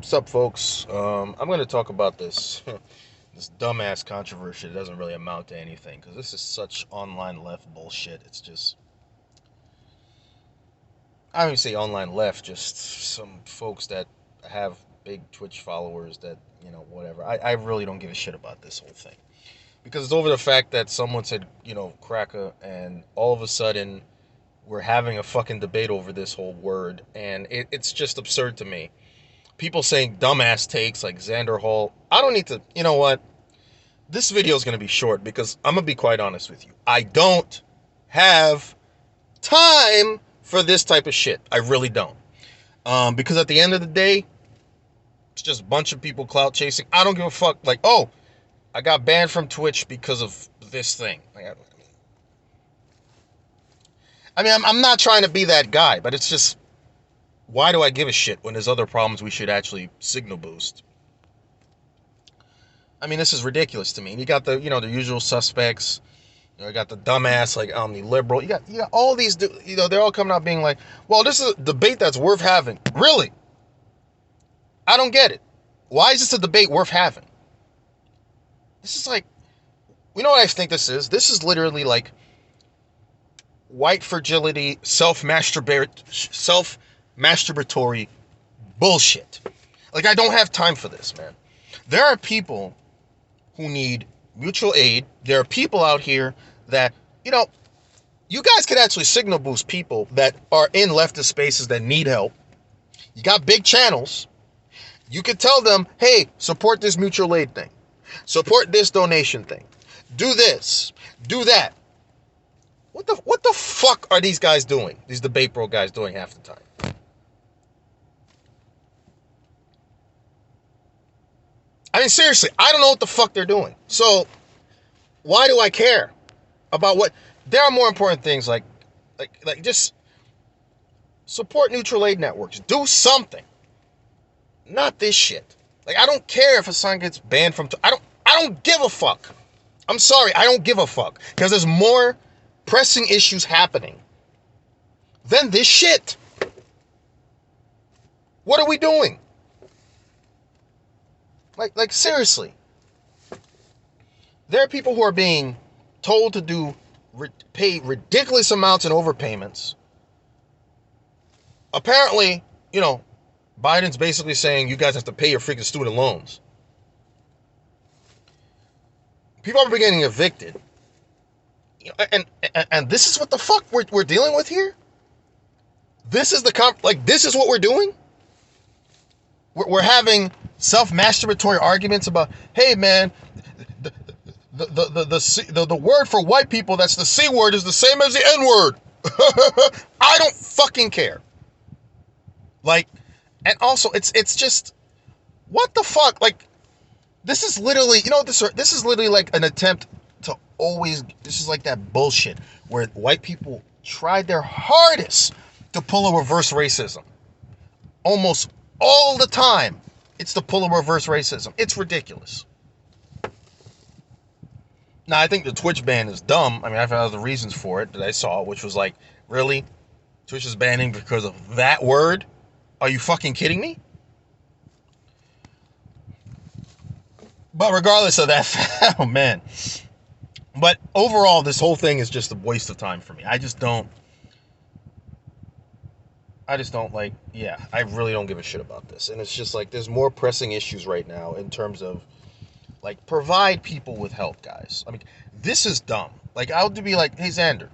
What's up, folks? I'm going to talk about this this dumbass controversy that doesn't really amount to anything because this is such online left bullshit. It's just, I don't even say online left, just some folks that have big Twitch followers that, whatever. I really don't give a shit about this whole thing because it's over the fact that someone said, cracker, and all of a sudden we're having a fucking debate over this whole word, and it's just absurd to me. People saying dumbass takes like Xander Hall. I don't need to, you know what? This video is going to be short because I'm going to be quite honest with you. I don't have time for this type of shit. I really don't. Because at the end of the day, it's just a bunch of people clout chasing. I don't give a fuck. Like, oh, I got banned from Twitch because of this thing. I'm not trying to be that guy, but it's just, why do I give a shit when there's other problems we should actually signal boost? I mean, this is ridiculous to me. You got the usual suspects. You got the dumbass, like, the liberal. You got all these, they're all coming out being like, well, this is a debate that's worth having. Really? I don't get it. Why is this a debate worth having? This is like, you know what I think this is? This is literally like white fragility, self-masturbatory bullshit. Like, I don't have time for this, man. There are people who need mutual aid. There are people out here that, you guys could actually signal boost people that are in leftist spaces that need help. You got big channels. You could tell them, hey, support this mutual aid thing. Support this donation thing. Do this. Do that. What the fuck are these guys doing? These debate bro guys doing half the time? I mean, seriously, I don't know what the fuck they're doing. So, why do I care about what? There are more important things like just support neutral aid networks. Do something. Not this shit. Like, I don't care if a son gets banned from. I don't give a fuck. I'm sorry, I don't give a fuck because there's more pressing issues happening than this shit. What are we doing? Like seriously. There are people who are being told to pay ridiculous amounts in overpayments. Apparently, Biden's basically saying you guys have to pay your freaking student loans. People are getting evicted. And this is what the fuck we're dealing with here? This is this is what we're doing? We're having self-masturbatory arguments about, hey man, the word for white people that's the C word is the same as the N word. I don't fucking care. Like, and also it's just, what the fuck? Like, this is literally, this is literally like an attempt to always, this is like that bullshit where white people tried their hardest to pull a reverse racism. Almost all the time, it's to pull a reverse racism. It's ridiculous. Now, I think the Twitch ban is dumb. I mean, I've had other reasons for it that I saw, which was like, really? Twitch is banning because of that word? Are you fucking kidding me? But regardless of that, oh man. But overall, this whole thing is just a waste of time for me. I just don't like, I really don't give a shit about this. And it's just like, there's more pressing issues right now in terms of, like, provide people with help, guys. I mean, this is dumb. Like, I would be like, hey, Xander,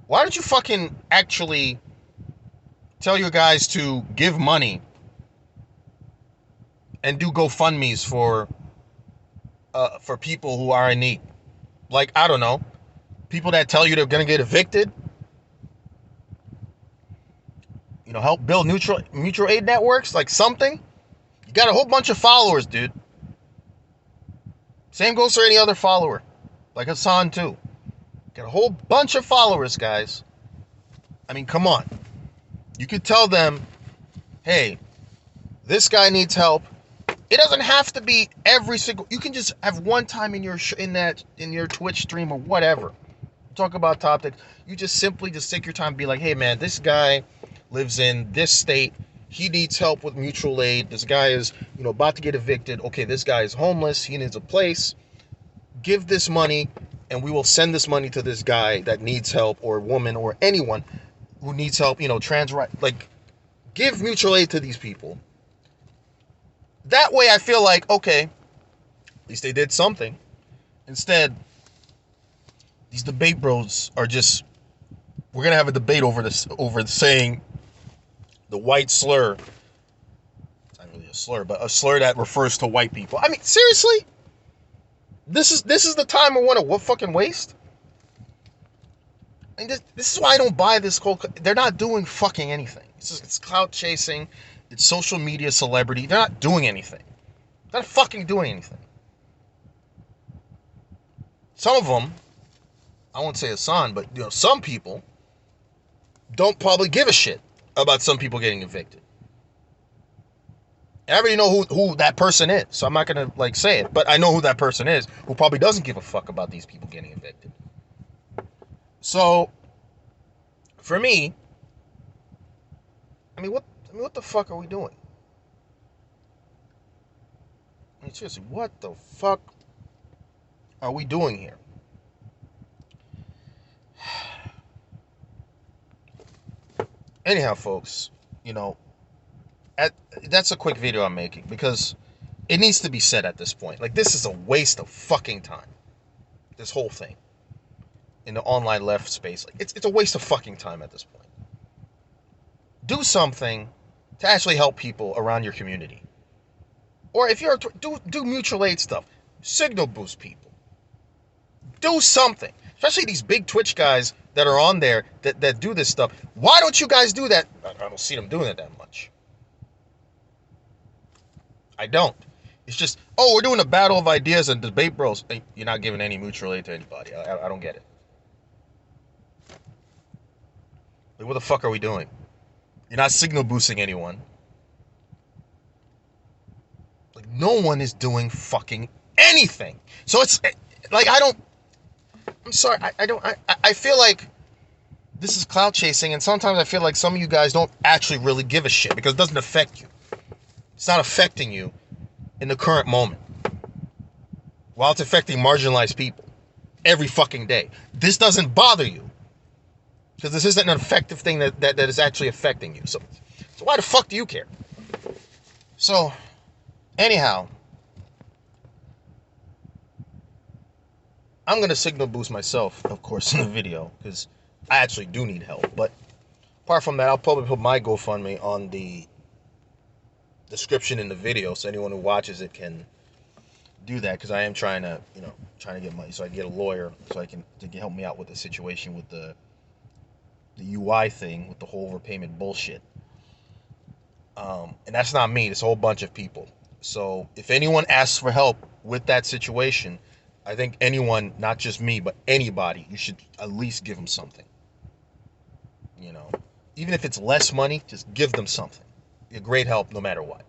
why don't you fucking actually tell your guys to give money and do GoFundMes for people who are in need? Like, I don't know, people that tell you they're gonna get evicted. Help build mutual aid networks, like something. You got a whole bunch of followers, dude. Same goes for any other follower, like Hassan too. Got a whole bunch of followers, guys. I mean, come on. You could tell them, hey, this guy needs help. It doesn't have to be every single. You can just have one time in your Twitch stream or whatever. Talk about topics. You just simply take your time and be like, hey man, this guy lives in this state. he needs help with mutual aid. This guy is, about to get evicted. Okay, this guy is homeless. He needs a place. Give this money, and we will send this money to this guy that needs help, or woman, or anyone who needs help. Trans right, like, give mutual aid to these people. That way, I feel like, okay, at least they did something. Instead, these debate bros are just, we're gonna have a debate over this, over saying the white slur. It's not really a slur, but a slur that refers to white people. I mean, seriously? This is the time we want to fucking waste? And this is why I don't buy this whole. They're not doing fucking anything. It's clout chasing. It's social media celebrity. They're not doing anything. They're not fucking doing anything. Some of them, I won't say Hassan, but some people don't probably give a shit about some people getting evicted. I already know who that person is, so I'm not gonna say it, but I know who that person is who probably doesn't give a fuck about these people getting evicted. So, for me, what the fuck are we doing? I mean, seriously, what the fuck are we doing here? Anyhow, folks, that's a quick video I'm making because it needs to be said at this point. This is a waste of fucking time. This whole thing in the online left space, it's a waste of fucking time at this point. Do something to actually help people around your community, or if you're do mutual aid stuff, signal boost people. Do something, especially these big Twitch guys that are on there that do this stuff. Why don't you guys do that? I don't see them doing it that much. I don't. It's just, oh, we're doing a battle of ideas and debate bros. Hey, you're not giving any mutual aid to anybody. I don't get it. What the fuck are we doing? You're not signal boosting anyone. No one is doing fucking anything. So it's I'm sorry, I feel like this is clout chasing, and sometimes I feel like some of you guys don't actually really give a shit because it doesn't affect you. It's not affecting you in the current moment, while it's affecting marginalized people every fucking day. This doesn't bother you because this isn't an effective thing that is actually affecting you. So why the fuck do you care? So, anyhow, I'm going to signal boost myself, of course, in the video, because I actually do need help. But apart from that, I'll probably put my GoFundMe on the description in the video, so anyone who watches it can do that, because I am trying to get money, so I can get a lawyer, so to help me out with the situation with the UI thing, with the whole overpayment bullshit. And that's not me, it's a whole bunch of people. So if anyone asks for help with that situation, I think anyone, not just me, but anybody, you should at least give them something. Even if it's less money, just give them something. Be a great help no matter what.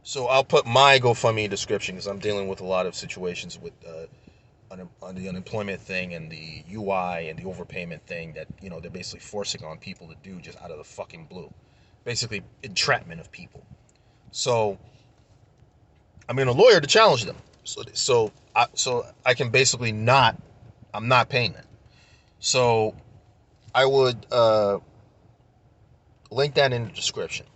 So I'll put my GoFundMe in the description because I'm dealing with a lot of situations with on the unemployment thing and the UI and the overpayment thing that they're basically forcing on people to do just out of the fucking blue. Basically entrapment of people. So I'm in a lawyer to challenge them. So I can basically I'm not paying that. So I would link that in the description.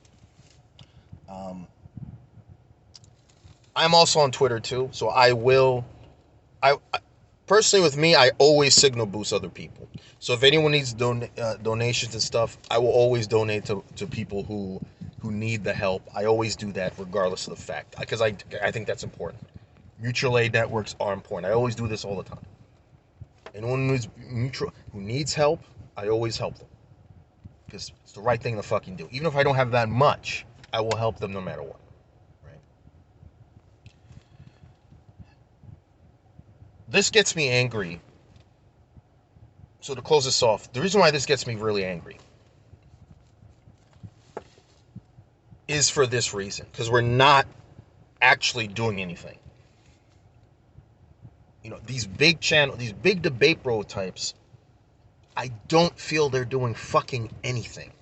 I'm also on Twitter too, so I personally, with me, I always signal boost other people. So if anyone needs donations and stuff, I will always donate to people who need the help. I always do that regardless of the fact, because I think that's important. Mutual aid networks are important. I always do this all the time. Anyone who needs help, I always help them, because it's the right thing to fucking do. Even if I don't have that much, I will help them no matter what. Right? This gets me angry. So to close this off, the reason why this gets me really angry is for this reason, because we're not actually doing anything. These big these big debate bro types, I don't feel they're doing fucking anything.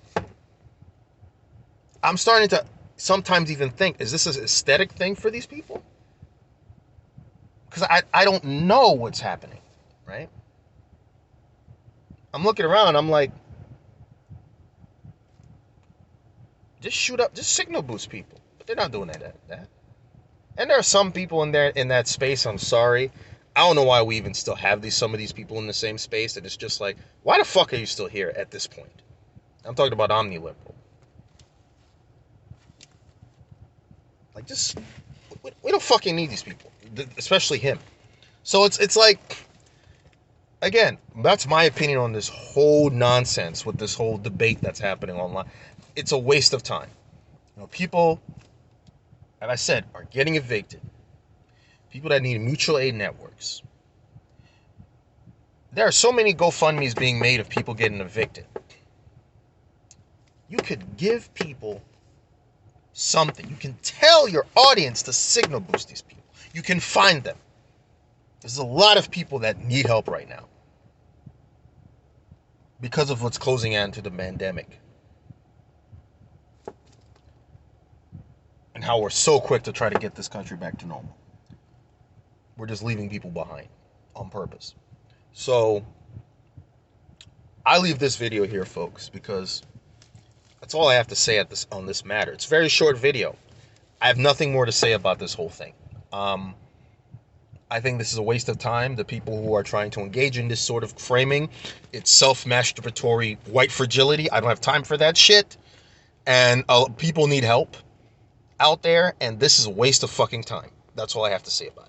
I'm starting to sometimes even think, is this an aesthetic thing for these people? Because I don't know what's happening, right? I'm looking around, I'm like, just shoot up, just signal boost people. But they're not doing that. And there are some people in there in that space, I'm sorry. I don't know why we even still have some of these people in the same space, and it's just like, why the fuck are you still here at this point? I'm talking about omniliberal. Like, just, we don't fucking need these people, especially him. So it's like, again, that's my opinion on this whole nonsense with this whole debate that's happening online. It's a waste of time. You know, people, as I said, are getting evicted. People that need mutual aid networks. There are so many GoFundMes being made of people getting evicted. You could give people something. You can tell your audience to signal boost these people. You can find them. There's a lot of people that need help right now because of what's closing in to the pandemic. And how we're so quick to try to get this country back to normal. We're just leaving people behind on purpose. So I leave this video here, folks, because that's all I have to say on this matter. It's a very short video. I have nothing more to say about this whole thing. I think this is a waste of time. The people who are trying to engage in this sort of framing, it's self-masturbatory white fragility. I don't have time for that shit. And people need help out there, and this is a waste of fucking time. That's all I have to say about it.